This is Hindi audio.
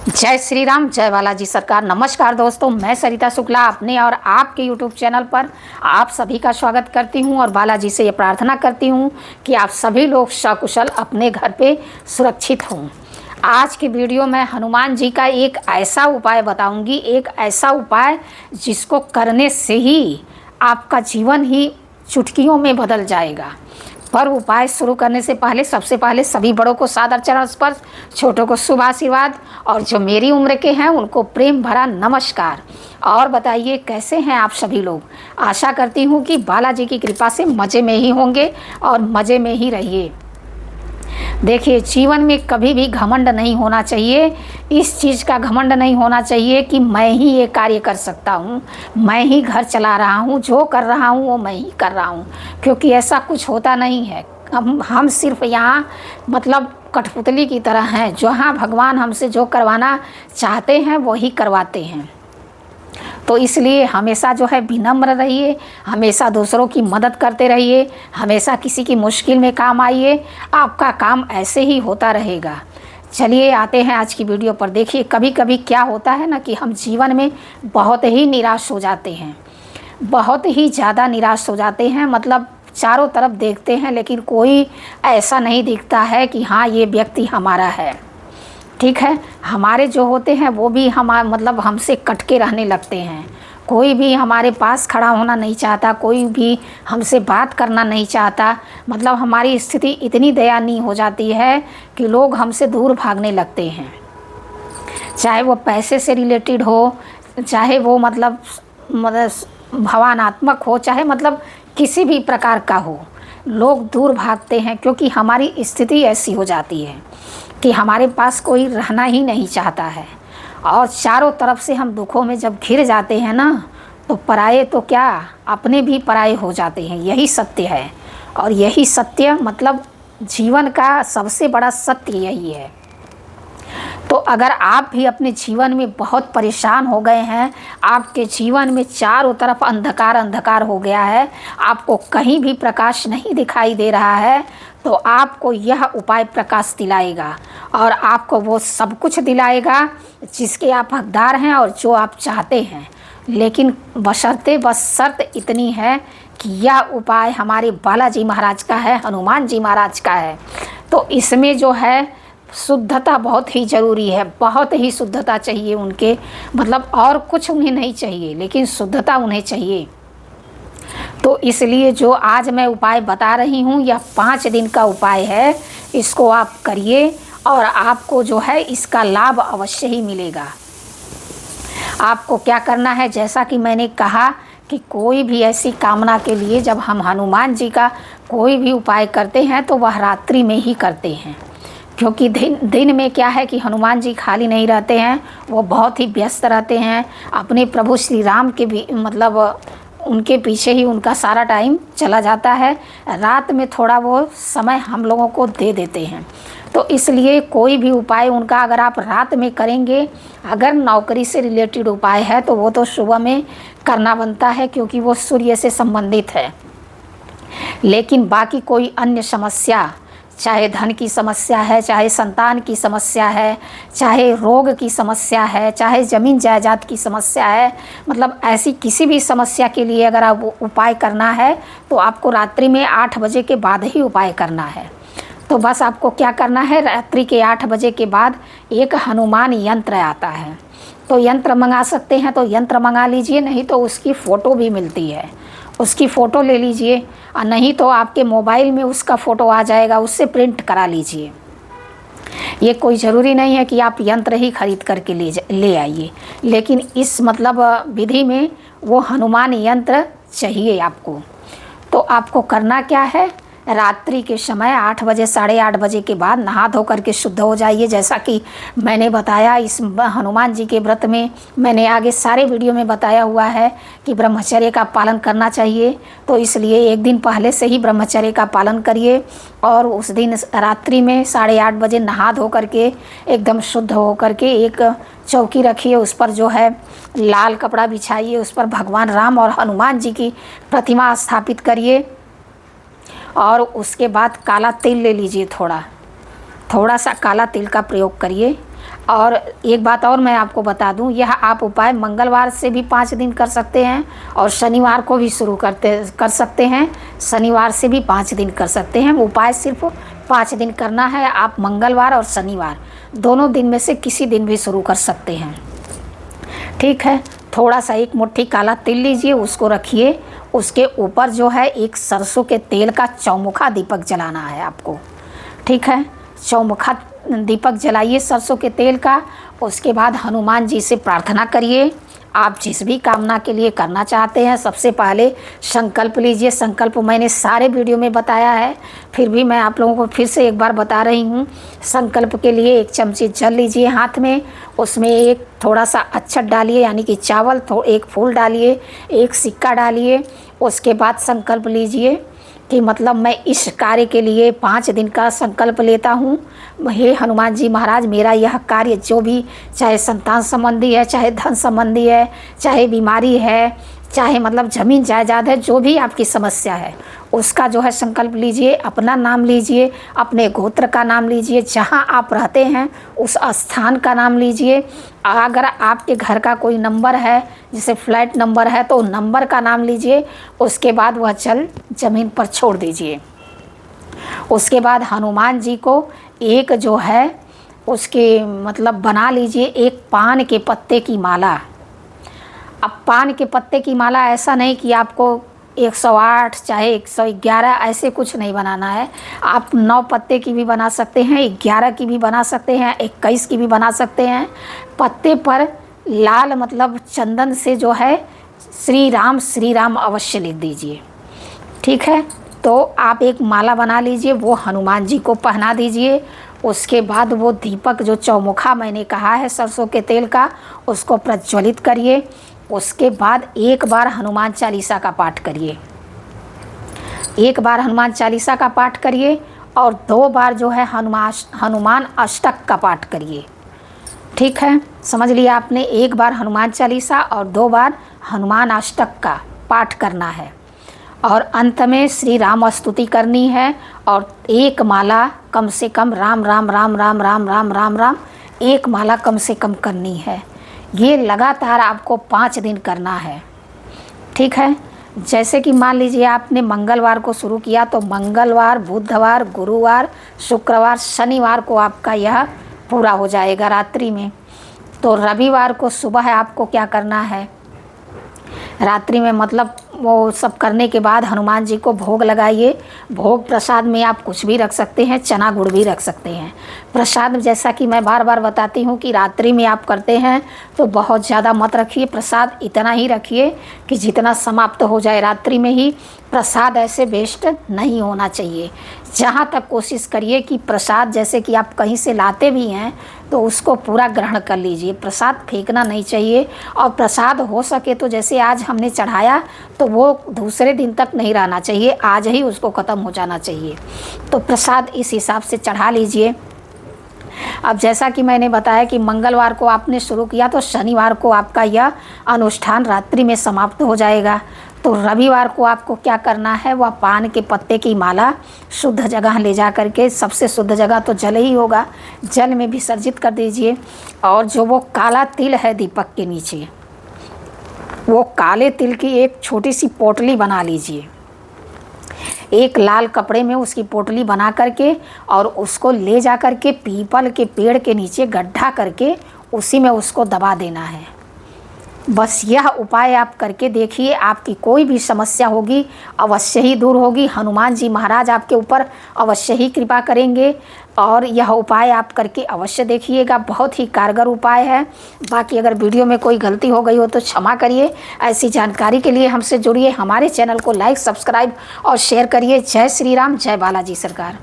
जय श्री राम, जय बालाजी सरकार। नमस्कार दोस्तों, मैं सरिता शुक्ला अपने और आपके YouTube चैनल पर आप सभी का स्वागत करती हूं और बालाजी से ये प्रार्थना करती हूं कि आप सभी लोग सकुशल अपने घर पे सुरक्षित हों। आज की वीडियो में हनुमान जी का एक ऐसा उपाय बताऊंगी, एक ऐसा उपाय जिसको करने से ही आपका जीवन ही चुटकियों में बदल जाएगा। पर उपाय शुरू करने से पहले सबसे पहले सभी बड़ों को सादर चरण स्पर्श, छोटों को शुभ आशीर्वाद और जो मेरी उम्र के हैं उनको प्रेम भरा नमस्कार। और बताइए कैसे हैं आप सभी लोग। आशा करती हूँ कि बालाजी की कृपा से मज़े में ही होंगे और मज़े में ही रहिए। देखिए, जीवन में कभी भी घमंड नहीं होना चाहिए। इस चीज़ का घमंड नहीं होना चाहिए कि मैं ही ये कार्य कर सकता हूँ, मैं ही घर चला रहा हूँ, जो कर रहा हूँ वो मैं ही कर रहा हूँ, क्योंकि ऐसा कुछ होता नहीं है। हम सिर्फ यहाँ मतलब कठपुतली की तरह हैं। जहाँ भगवान हमसे जो करवाना चाहते हैं वही करवाते हैं। तो इसलिए हमेशा जो है विनम्र रहिए, हमेशा दूसरों की मदद करते रहिए, हमेशा किसी की मुश्किल में काम आइए, आपका काम ऐसे ही होता रहेगा। चलिए आते हैं आज की वीडियो पर। देखिए, कभी कभी क्या होता है ना कि हम जीवन में बहुत ही निराश हो जाते हैं, बहुत ही ज़्यादा निराश हो जाते हैं। मतलब चारों तरफ देखते हैं लेकिन कोई ऐसा नहीं दिखता है कि हाँ ये व्यक्ति हमारा है। ठीक है, हमारे जो होते हैं वो भी मतलब हमसे कट के रहने लगते हैं। कोई भी हमारे पास खड़ा होना नहीं चाहता, कोई भी हमसे बात करना नहीं चाहता। मतलब हमारी स्थिति इतनी दयनीय हो जाती है कि लोग हमसे दूर भागने लगते हैं। चाहे वो पैसे से रिलेटेड हो, चाहे वो मतलब भावनात्मक हो, चाहे मतलब किसी भी प्रकार का हो, लोग दूर भागते हैं क्योंकि हमारी स्थिति ऐसी हो जाती है कि हमारे पास कोई रहना ही नहीं चाहता है। और चारों तरफ से हम दुखों में जब घिर जाते हैं ना, तो पराये तो क्या अपने भी पराये हो जाते हैं। यही सत्य है और यही सत्य मतलब जीवन का सबसे बड़ा सत्य यही है। तो अगर आप भी अपने जीवन में बहुत परेशान हो गए हैं, आपके जीवन में चारों तरफ अंधकार अंधकार हो गया है, आपको कहीं भी प्रकाश नहीं दिखाई दे रहा है, तो आपको यह उपाय प्रकाश दिलाएगा और आपको वो सब कुछ दिलाएगा जिसके आप हकदार हैं और जो आप चाहते हैं। लेकिन बशर्ते बस शर्त इतनी है कि यह उपाय हमारे बालाजी महाराज का है, हनुमान जी महाराज का है। तो इसमें जो है शुद्धता बहुत ही ज़रूरी है, बहुत ही शुद्धता चाहिए उनके। मतलब और कुछ उन्हें नहीं चाहिए लेकिन शुद्धता उन्हें चाहिए। तो इसलिए जो आज मैं उपाय बता रही हूँ यह 5 दिन का उपाय है। इसको आप करिए और आपको जो है इसका लाभ अवश्य ही मिलेगा। आपको क्या करना है, जैसा कि मैंने कहा कि कोई भी ऐसी कामना के लिए जब हम हनुमान जी का कोई भी उपाय करते हैं तो वह रात्रि में ही करते हैं, क्योंकि दिन में क्या है कि हनुमान जी खाली नहीं रहते हैं, वो बहुत ही व्यस्त रहते हैं अपने प्रभु श्री राम के भी मतलब उनके पीछे ही उनका सारा टाइम चला जाता है। रात में थोड़ा वो समय हम लोगों को दे देते हैं। तो इसलिए कोई भी उपाय उनका अगर आप रात में करेंगे, अगर नौकरी से रिलेटेड उपाय है तो वो तो सुबह में करना बनता है क्योंकि वो सूर्य से संबंधित है। लेकिन बाकी कोई अन्य समस्या, चाहे धन की समस्या है, चाहे संतान की समस्या है, चाहे रोग की समस्या है, चाहे ज़मीन जायदाद की समस्या है, मतलब ऐसी किसी भी समस्या के लिए अगर आप उपाय करना है तो आपको रात्रि में 8 बजे के बाद ही उपाय करना है। तो बस आपको क्या करना है, रात्रि के 8 बजे के बाद एक हनुमान यंत्र आता है। तो यंत्र मंगा सकते हैं तो यंत्र मंगा लीजिए, नहीं तो उसकी फ़ोटो भी मिलती है, उसकी फ़ोटो ले लीजिए, और नहीं तो आपके मोबाइल में उसका फ़ोटो आ जाएगा, उससे प्रिंट करा लीजिए। ये कोई ज़रूरी नहीं है कि आप यंत्र ही खरीद करके ले आइए, लेकिन इस मतलब विधि में वो हनुमान यंत्र चाहिए आपको। तो आपको करना क्या है, रात्रि के समय 8 बजे 8:30 बजे के बाद नहा धो करके शुद्ध हो जाइए। जैसा कि मैंने बताया इस हनुमान जी के व्रत में मैंने आगे सारे वीडियो में बताया हुआ है कि ब्रह्मचर्य का पालन करना चाहिए। तो इसलिए एक दिन पहले से ही ब्रह्मचर्य का पालन करिए और उस दिन रात्रि में 8:30 बजे नहा धो करके एकदम शुद्ध हो करके एक चौकी रखिए, उस पर जो है लाल कपड़ा बिछाइए, उस पर भगवान राम और हनुमान जी की प्रतिमा स्थापित करिए और उसके बाद काला तिल ले लीजिए, थोड़ा सा काला तिल का प्रयोग करिए। और एक बात और मैं आपको बता दूं, यह आप उपाय मंगलवार से भी 5 दिन कर सकते हैं और शनिवार को भी शुरू कर सकते हैं। शनिवार से भी 5 दिन कर सकते हैं। उपाय सिर्फ 5 दिन करना है। आप मंगलवार और शनिवार दोनों दिन में से किसी दिन भी शुरू कर सकते हैं। ठीक है। थोड़ा सा 1 मुट्ठी काला तिल लीजिए, उसको रखिए। उसके ऊपर जो है एक सरसों के तेल का चौमुखा दीपक जलाना है आपको। ठीक है। चौमुखा दीपक जलाइए सरसों के तेल का। उसके बाद हनुमान जी से प्रार्थना करिए। आप जिस भी कामना के लिए करना चाहते हैं, सबसे पहले संकल्प लीजिए। संकल्प मैंने सारे वीडियो में बताया है, फिर भी मैं आप लोगों को फिर से एक बार बता रही हूँ। संकल्प के लिए 1 चमची जल लीजिए हाथ में, उसमें एक थोड़ा सा अक्षत डालिए यानी कि चावल, 1 फूल डालिए, 1 सिक्का डालिए। उसके बाद संकल्प लीजिए कि मतलब मैं इस कार्य के लिए 5 दिन का संकल्प लेता हूँ। हे हनुमान जी महाराज, मेरा यह कार्य जो भी, चाहे संतान संबंधी है, चाहे धन संबंधी है, चाहे बीमारी है, चाहे मतलब ज़मीन जायदाद है, जो भी आपकी समस्या है उसका जो है संकल्प लीजिए। अपना नाम लीजिए, अपने गोत्र का नाम लीजिए, जहाँ आप रहते हैं उस स्थान का नाम लीजिए। अगर आपके घर का कोई नंबर है, जैसे फ्लैट नंबर है, तो नंबर का नाम लीजिए। उसके बाद वह जल ज़मीन पर छोड़ दीजिए। उसके बाद हनुमान जी को एक जो है उसके मतलब बना लीजिए एक पान के पत्ते की माला। अब पान के पत्ते की माला ऐसा नहीं कि आपको 108 चाहे 111 ऐसे कुछ नहीं बनाना है। आप 9 पत्ते की भी बना सकते हैं, 11 की भी बना सकते हैं, 21 की भी बना सकते हैं। पत्ते पर लाल मतलब चंदन से जो है श्री राम अवश्य लिख दीजिए। ठीक है। तो आप एक माला बना लीजिए, वो हनुमान जी को पहना दीजिए। उसके बाद वो दीपक जो चौमुखा मैंने कहा है सरसों के तेल का, उसको प्रज्वलित करिए। उसके बाद 1 बार हनुमान चालीसा का पाठ करिए। 1 बार हनुमान चालीसा का पाठ करिए और 2 बार जो है हनुमान अष्टक का पाठ करिए। ठीक है। समझ लिया आपने। 1 बार हनुमान चालीसा और 2 बार हनुमान अष्टक का पाठ करना है। और अंत में श्री राम स्तुति करनी है और 1 माला कम से कम राम राम राम राम राम राम राम राम 1 माला कम से कम करनी है। ये लगातार आपको 5 दिन करना है। ठीक है। जैसे कि मान लीजिए आपने मंगलवार को शुरू किया, तो मंगलवार, बुधवार, गुरुवार, शुक्रवार, शनिवार को आपका यह पूरा हो जाएगा रात्रि में। तो रविवार को सुबह आपको क्या करना है, रात्रि में मतलब वो सब करने के बाद हनुमान जी को भोग लगाइए। भोग प्रसाद में आप कुछ भी रख सकते हैं, चना गुड़ भी रख सकते हैं। प्रसाद जैसा कि मैं बार बार बताती हूँ कि रात्रि में आप करते हैं तो बहुत ज़्यादा मत रखिए। प्रसाद इतना ही रखिए कि जितना समाप्त हो जाए रात्रि में ही। प्रसाद ऐसे वेस्ट नहीं होना चाहिए। जहाँ तक कोशिश करिए कि प्रसाद जैसे कि आप कहीं से लाते भी हैं तो उसको पूरा ग्रहण कर लीजिए। प्रसाद फेंकना नहीं चाहिए। और प्रसाद हो सके तो जैसे आज हमने चढ़ाया तो वो दूसरे दिन तक नहीं रहना चाहिए, आज ही उसको ख़त्म हो जाना चाहिए। तो प्रसाद इस हिसाब से चढ़ा लीजिए। अब जैसा कि मैंने बताया कि मंगलवार को आपने शुरू किया तो शनिवार को आपका यह अनुष्ठान रात्रि में समाप्त हो जाएगा। तो रविवार को आपको क्या करना है, वह पान के पत्ते की माला शुद्ध जगह ले जा करके, सबसे शुद्ध जगह तो जल ही होगा, जल में विसर्जित कर दीजिए। और जो वो काला तिल है दीपक के नीचे, वो काले तिल की एक छोटी सी पोटली बना लीजिए। एक लाल कपड़े में उसकी पोटली बना करके और उसको ले जा करके पीपल के पेड़ के नीचे गड्ढा करके उसी में उसको दबा देना है। बस यह उपाय आप करके देखिए, आपकी कोई भी समस्या होगी अवश्य ही दूर होगी। हनुमान जी महाराज आपके ऊपर अवश्य ही कृपा करेंगे। और यह उपाय आप करके अवश्य देखिएगा, बहुत ही कारगर उपाय है। बाकी अगर वीडियो में कोई गलती हो गई हो तो क्षमा करिए। ऐसी जानकारी के लिए हमसे जुड़िए, हमारे चैनल को लाइक, सब्सक्राइब और शेयर करिए। जय श्री राम, जय बालाजी सरकार।